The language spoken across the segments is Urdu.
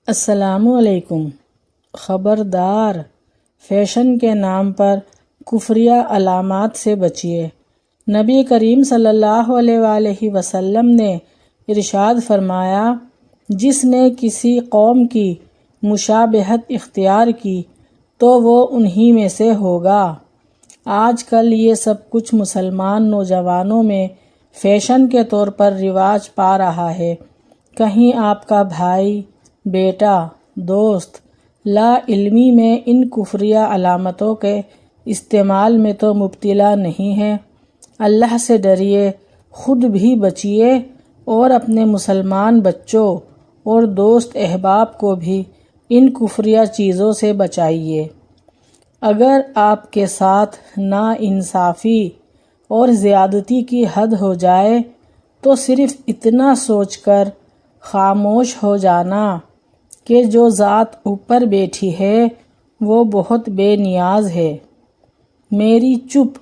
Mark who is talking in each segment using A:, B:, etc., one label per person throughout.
A: السلام علیکم۔ خبردار، فیشن کے نام پر کفریہ علامات سے بچیے۔ نبی کریم صلی اللہ علیہ وآلہ وسلم نے ارشاد فرمایا، جس نے کسی قوم کی مشابہت اختیار کی تو وہ انہی میں سے ہوگا۔ آج کل یہ سب کچھ مسلمان نوجوانوں میں فیشن کے طور پر رواج پا رہا ہے۔ کہیں آپ کا بھائی، بیٹا، دوست لا علمی میں ان کفریہ علامتوں کے استعمال میں تو مبتلا نہیں ہے۔ اللہ سے ڈریے، خود بھی بچیے اور اپنے مسلمان بچوں اور دوست احباب کو بھی ان کفریہ چیزوں سے بچائیے۔ اگر آپ کے ساتھ ناانصافی اور زیادتی کی حد ہو جائے تو صرف اتنا سوچ کر خاموش ہو جانا کہ جو ذات اوپر بیٹھی ہے وہ بہت بے نیاز ہے۔ میری چپ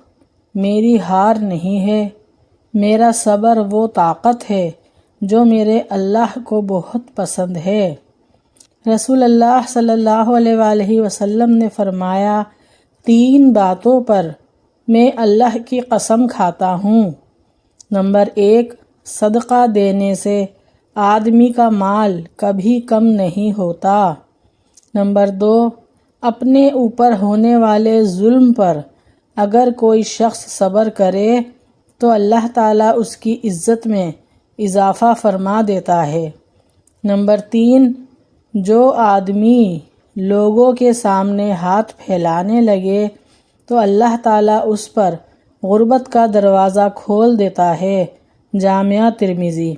A: میری ہار نہیں ہے، میرا صبر وہ طاقت ہے جو میرے اللہ کو بہت پسند ہے۔ رسول اللہ صلی اللہ علیہ وآلہ وسلم نے فرمایا، 3 باتوں پر میں اللہ کی قسم کھاتا ہوں۔ نمبر 1، صدقہ دینے سے آدمی کا مال کبھی کم نہیں ہوتا۔ نمبر 2، اپنے اوپر ہونے والے ظلم پر اگر کوئی شخص صبر کرے تو اللہ تعالیٰ اس کی عزت میں اضافہ فرما دیتا ہے۔ نمبر 3، جو آدمی لوگوں کے سامنے ہاتھ پھیلانے لگے تو اللہ تعالیٰ اس پر غربت کا دروازہ کھول دیتا ہے۔ جامعہ ترمذی۔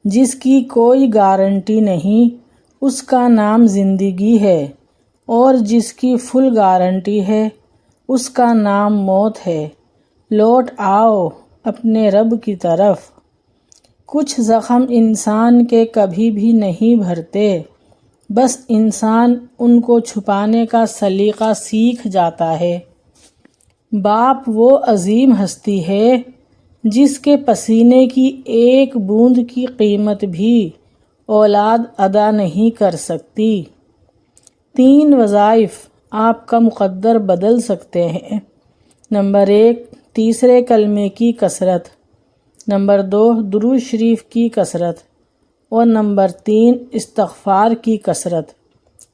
A: جس کی کوئی گارنٹی نہیں اس کا نام زندگی ہے، اور جس کی فل گارنٹی ہے اس کا نام موت ہے۔ لوٹ آؤ اپنے رب کی طرف۔ کچھ زخم انسان کے کبھی بھی نہیں بھرتے، بس انسان ان کو چھپانے کا سلیقہ سیکھ جاتا ہے۔ باپ وہ عظیم ہستی ہے جس کے پسینے کی ایک بوند کی قیمت بھی اولاد ادا نہیں کر سکتی۔ 3 وظائف آپ کا مقدر بدل سکتے ہیں۔ نمبر 1، تیسرے کلمے کی کثرت۔ نمبر 2، درود شریف کی کثرت۔ اور نمبر 3، استغفار کی کثرت۔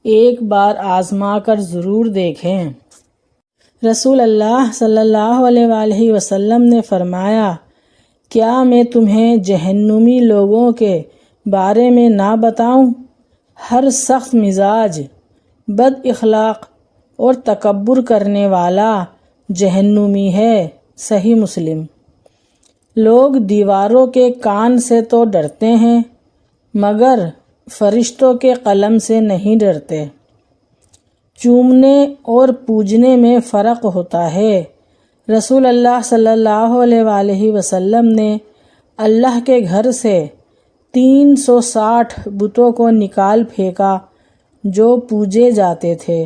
A: ایک بار آزما کر ضرور دیکھیں۔ رسول اللہ صلی اللہ علیہ وآلہ وسلم نے فرمایا، کیا میں تمہیں جہنمی لوگوں کے بارے میں نہ بتاؤں؟ ہر سخت مزاج، بد اخلاق اور تکبر کرنے والا جہنمی ہے۔ صحیح مسلم۔ لوگ دیواروں کے کان سے تو ڈرتے ہیں مگر فرشتوں کے قلم سے نہیں ڈرتے۔ چومنے اور پوجنے میں فرق ہوتا ہے۔ رسول اللہ صلی اللہ علیہ وآلہ وسلم نے اللہ کے گھر سے 360 بتوں کو نکال پھینکا جو پوجے جاتے تھے،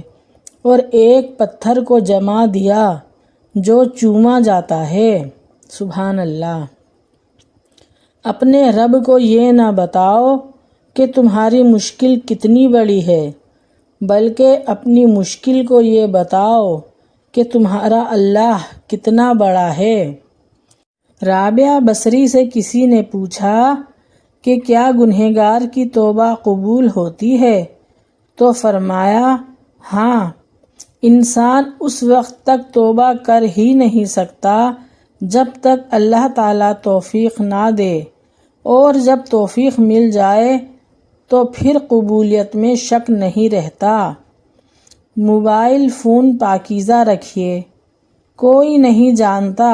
A: اور ایک پتھر کو جما دیا جو چوما جاتا ہے۔ سبحان اللہ۔ اپنے رب کو یہ نہ بتاؤ کہ تمہاری مشکل کتنی بڑی ہے، بلکہ اپنی مشکل کو یہ بتاؤ کہ تمہارا اللہ کتنا بڑا ہے۔ رابعہ بصری سے کسی نے پوچھا کہ کیا گنہگار کی توبہ قبول ہوتی ہے؟ تو فرمایا، ہاں، انسان اس وقت تک توبہ کر ہی نہیں سکتا جب تک اللہ تعالیٰ توفیق نہ دے، اور جب توفیق مل جائے تو پھر قبولیت میں شک نہیں رہتا۔ موبائل فون پاکیزہ رکھیے، کوئی نہیں جانتا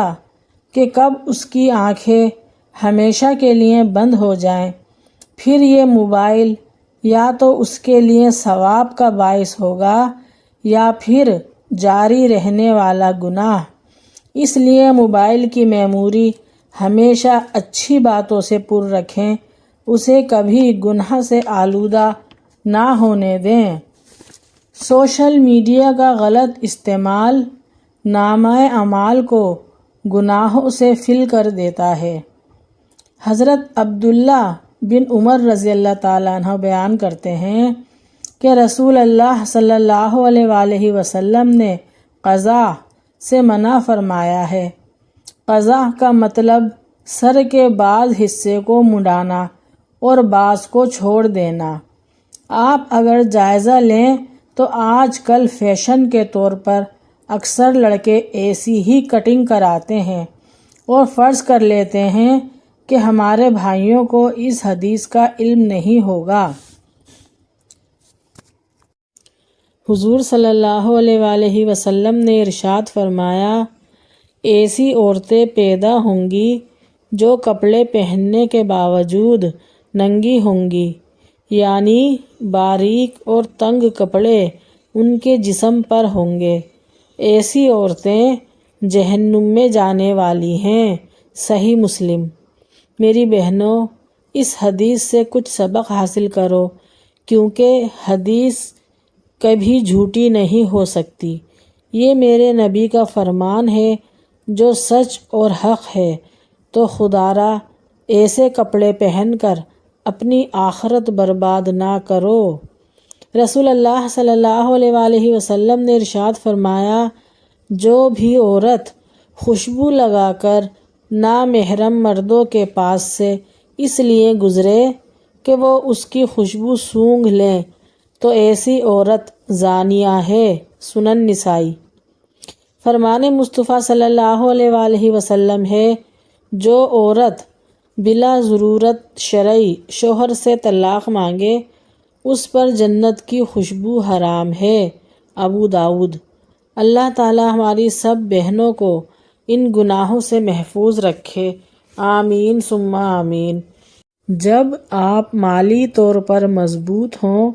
A: کہ کب اس کی آنکھیں ہمیشہ کے لیے بند ہو جائیں، پھر یہ موبائل یا تو اس کے لیے ثواب کا باعث ہوگا یا پھر جاری رہنے والا گناہ۔ اس لیے موبائل کی میموری ہمیشہ اچھی باتوں سے پر رکھیں، اسے کبھی گناہ سے آلودہ نہ ہونے دیں۔ سوشل میڈیا کا غلط استعمال نامہ اعمال کو گناہوں سے فل کر دیتا ہے۔ حضرت عبداللہ بن عمر رضی اللہ تعالیٰ عنہ بیان کرتے ہیں کہ رسول اللہ صلی اللہ علیہ وآلہ وسلم نے قضا سے منع فرمایا ہے۔ قضا کا مطلب سر کے بعض حصے کو منڈانا اور بعض کو چھوڑ دینا۔ آپ اگر جائزہ لیں تو آج کل فیشن کے طور پر اکثر لڑکے ایسی ہی کٹنگ کراتے ہیں اور فرض کر لیتے ہیں کہ ہمارے بھائیوں کو اس حدیث کا علم نہیں ہوگا۔ حضور صلی اللہ علیہ وآلہ وسلم نے ارشاد فرمایا، ایسی عورتیں پیدا ہوں گی جو کپڑے پہننے کے باوجود ننگی ہوں گی، یعنی باریک اور تنگ کپڑے ان کے جسم پر ہوں گے۔ ایسی عورتیں جہنم میں جانے والی ہیں۔ صحیح مسلم۔ میری بہنوں، اس حدیث سے کچھ سبق حاصل کرو، کیونکہ حدیث کبھی جھوٹی نہیں ہو سکتی۔ یہ میرے نبی کا فرمان ہے جو سچ اور حق ہے، تو خدا را ایسے کپڑے پہن کر اپنی آخرت برباد نہ کرو۔ رسول اللہ صلی اللہ علیہ وآلہ وسلم نے ارشاد فرمایا، جو بھی عورت خوشبو لگا کر نامحرم مردوں کے پاس سے اس لیے گزرے کہ وہ اس کی خوشبو سونگھ لیں تو ایسی عورت زانیہ ہے۔ سنن نسائی۔ فرمان مصطفیٰ صلی اللہ علیہ وآلہ وسلم ہے، جو عورت بلا ضرورت شرعی شوہر سے طلاق مانگے اس پر جنت کی خوشبو حرام ہے۔ ابو داؤد۔ اللہ تعالی ہماری سب بہنوں کو ان گناہوں سے محفوظ رکھے، آمین ثم آمین۔ جب آپ مالی طور پر مضبوط ہوں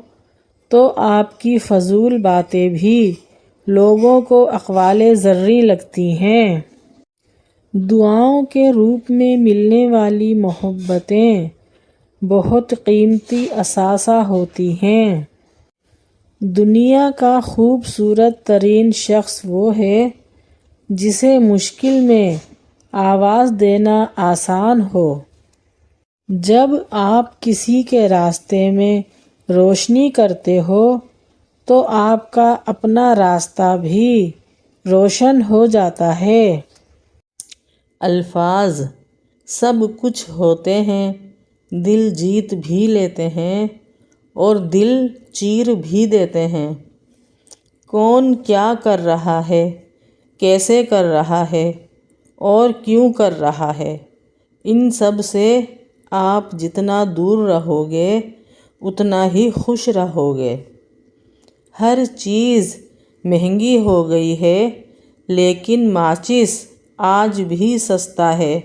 A: تو آپ کی فضول باتیں بھی لوگوں کو اقوال زرعی لگتی ہیں۔ دعاؤں کے روپ میں ملنے والی محبتیں بہت قیمتی اثاثہ ہوتی ہیں۔ دنیا کا خوبصورت ترین شخص وہ ہے جسے مشکل میں آواز دینا آسان ہو۔ جب آپ کسی کے راستے میں روشنی کرتے ہو تو آپ کا اپنا راستہ بھی روشن ہو جاتا ہے۔ الفاظ سب کچھ ہوتے ہیں، دل جیت بھی لیتے ہیں اور دل چیر بھی دیتے ہیں۔ کون کیا کر رہا ہے، کیسے کر رہا ہے اور کیوں کر رہا ہے، ان سب سے آپ جتنا دور رہو گے اتنا ہی خوش رہو گے۔ ہر چیز مہنگی ہو گئی ہے، لیکن ماچس آج بھی سستا ہے۔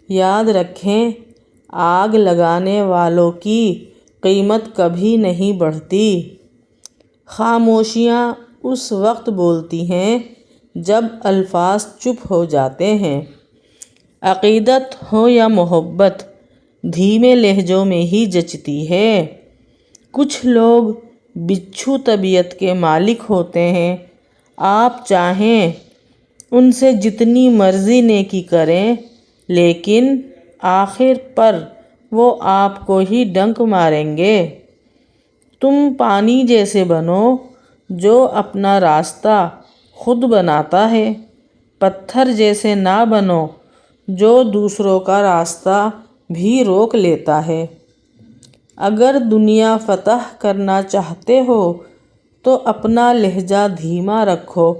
A: یاد رکھیں، آگ لگانے والوں کی قیمت کبھی نہیں بڑھتی۔ خاموشیاں اس وقت بولتی ہیں جب الفاظ چپ ہو جاتے ہیں۔ عقیدت ہو یا محبت، دھیمے لہجوں میں ہی جچتی ہے۔ کچھ لوگ بچھو طبیعت کے مالک ہوتے ہیں، آپ چاہیں ان سے جتنی مرضی نیکی کریں لیکن آخر پر وہ آپ کو ہی ڈنک ماریں گے۔ تم پانی جیسے بنو جو اپنا راستہ خود بناتا ہے، پتھر جیسے نہ بنو جو دوسروں کا راستہ بھی روک لیتا ہے۔ اگر دنیا فتح کرنا چاہتے ہو تو اپنا لہجہ دھیما رکھو،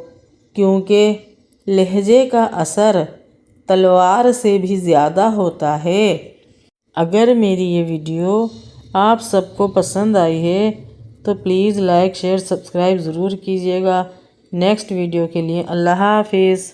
A: کیونکہ لہجے کا اثر تلوار سے بھی زیادہ ہوتا ہے۔ اگر میری یہ ویڈیو آپ سب کو پسند آئی ہے تو پلیز لائک، شیئر، سبسکرائب ضرور کیجیے گا۔ نیکسٹ ویڈیو کے لیے اللہ حافظ۔